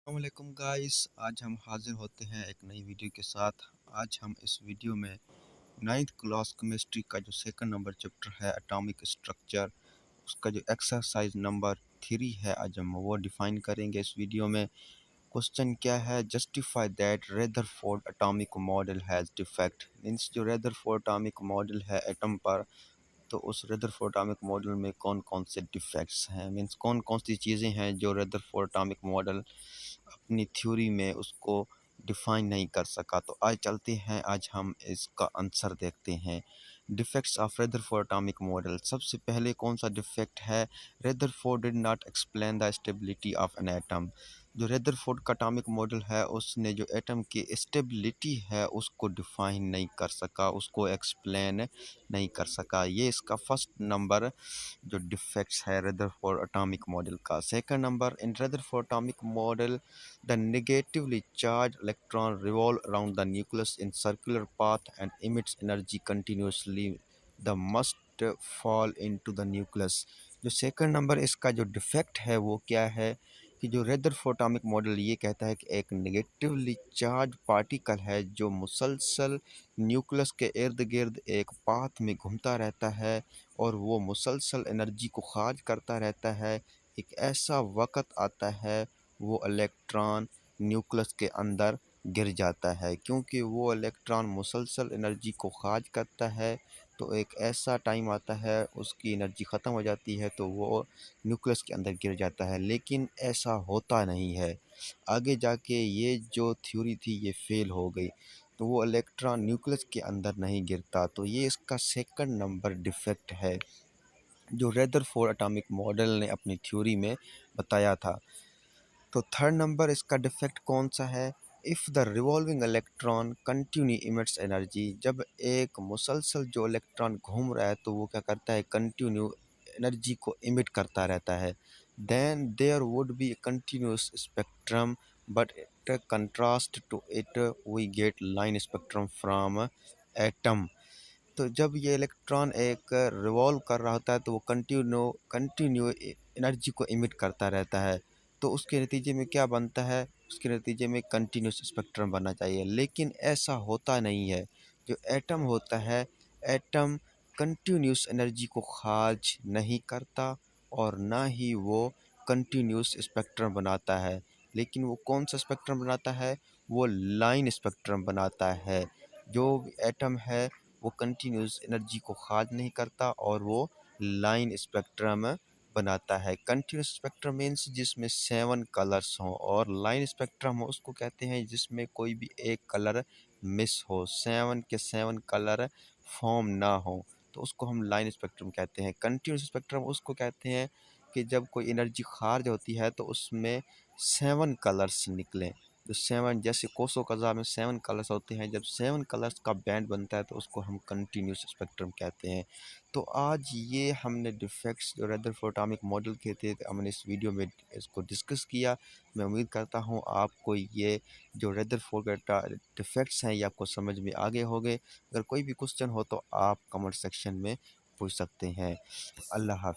अस्सलामुअलैकुम गाइस। आज हम हाजिर होते हैं एक नई वीडियो के साथ। आज हम इस वीडियो में नाइन्थ क्लास केमिस्ट्री का जो सेकंड नंबर चैप्टर है एटॉमिक स्ट्रक्चर, उसका जो एक्सरसाइज नंबर 3 है, आज हम वो डिफाइन करेंगे इस वीडियो में। क्वेश्चन क्या है? Justify that Rutherford atomic model has defect. Means जो रदरफोर्ड एटॉमिक मॉडल है एटम पर, तो उस रदरफोर्ड एटॉमिक मॉडल में कौन कौन से डिफेक्ट्स हैं, मीन्स कौन कौन सी चीज़ें हैं जो रदरफोर्ड एटॉमिक मॉडल अपनी थ्योरी में उसको डिफाइन नहीं कर सका। तो आज चलते हैं, आज हम इसका आंसर देखते हैं। Defects of Rutherford atomic model. सबसे पहले कौन सा डिफेक्ट है? Rutherford did not explain the stability of an atom. जो रदरफोर्ड का एटॉमिक मॉडल है उसने जो एटम की स्टेबिलिटी है उसको डिफाइन नहीं कर सका, उसको एक्सप्लेन नहीं कर सका। ये इसका फर्स्ट नंबर जो डिफेक्ट्स है रदरफोर्ड एटॉमिक मॉडल का। Second number, in Rutherford atomic model the negatively charged electron revolve around the nucleus in circular path and emits energy continuously. The must fall into the nucleus. जो second number इसका जो defect है वो क्या है कि जो रदरफोर्ड एटॉमिक मॉडल ये कहता है कि एक नेगेटिवली चार्ज पार्टिकल है जो मुसलसल न्यूक्लियस के इर्द गिर्द एक पाथ में घूमता रहता है और वो मुसलसल एनर्जी को खार्ज करता रहता है। एक ऐसा वक्त आता है वो इलेक्ट्रॉन न्यूक्लियस के अंदर गिर जाता है, क्योंकि वो इलेक्ट्रॉन मुसलसल एनर्जी को खार्ज करता है। तो एक ऐसा टाइम आता है उसकी एनर्जी ख़त्म हो जाती है तो वो न्यूक्लियस के अंदर गिर जाता है, लेकिन ऐसा होता नहीं है। आगे जाके ये जो थ्योरी थी ये फेल हो गई, तो वो इलेक्ट्रॉन न्यूक्लियस के अंदर नहीं गिरता। तो ये इसका सेकंड नंबर डिफेक्ट है जो रदरफोर्ड एटॉमिक मॉडल ने अपनी थ्योरी में बताया था। तो थर्ड नंबर इसका डिफेक्ट कौन सा है? If the revolving electron continue emits energy. जब एक मुसलसल जो इलेक्ट्रॉन घूम रहा है तो वो क्या करता है? कंटिन्यू एनर्जी को इमिट करता रहता है। Then there would be continuous spectrum, but it contrast to it we get line spectrum from atom. तो जब ये इलेक्ट्रॉन एक रिवॉल्व कर रहा होता है तो वो कंटिन्यू एनर्जी को इमिट करता रहता है। तो उसके नतीजे में क्या बनता है? उसके नतीजे में कंटिन्यूस स्पेक्ट्रम बनना चाहिए, लेकिन ऐसा होता नहीं है। जो एटम होता है, एटम कंटिन्यूस एनर्जी को खार्ज नहीं करता और ना ही वो कंटिन्यूस स्पेक्ट्रम बनाता है। लेकिन वो कौन सा स्पेक्ट्रम बनाता है? वो लाइन स्पेक्ट्रम बनाता है। जो एटम है वो कंटिन्यूस एनर्जी को खार्ज नहीं करता और वो लाइन स्पेक्ट्रम बनाता है। कंटिन्यूस स्पेक्ट्रम मीन्स जिसमें 7 कलर्स हों, और लाइन स्पेक्ट्रम हो उसको कहते हैं जिसमें कोई भी एक कलर मिस हो, 7 के 7 कलर फॉर्म ना हो, तो उसको हम लाइन स्पेक्ट्रम कहते हैं। कंटिन्यूस स्पेक्ट्रम उसको कहते हैं कि जब कोई एनर्जी खार्ज होती है तो उसमें 7 कलर्स निकलें। जो 7 जैसे कोसो कज़ा में 7 कलर्स होते हैं, जब 7 कलर्स का बैंड बनता है तो उसको हम कंटिन्यूस स्पेक्ट्रम कहते हैं। तो आज ये हमने डिफेक्ट्स जो रदरफोर्ड एटॉमिक मॉडल के थे हमने इस वीडियो में इसको डिस्कस किया। मैं उम्मीद करता हूँ आपको ये जो रदरफोर्ड का डिफेक्ट्स हैं ये आपको समझ में आ गए होंगे। अगर कोई भी क्वेश्चन हो तो आप कमेंट सेक्शन में पूछ सकते हैं। अल्लाह हाफ़िज़।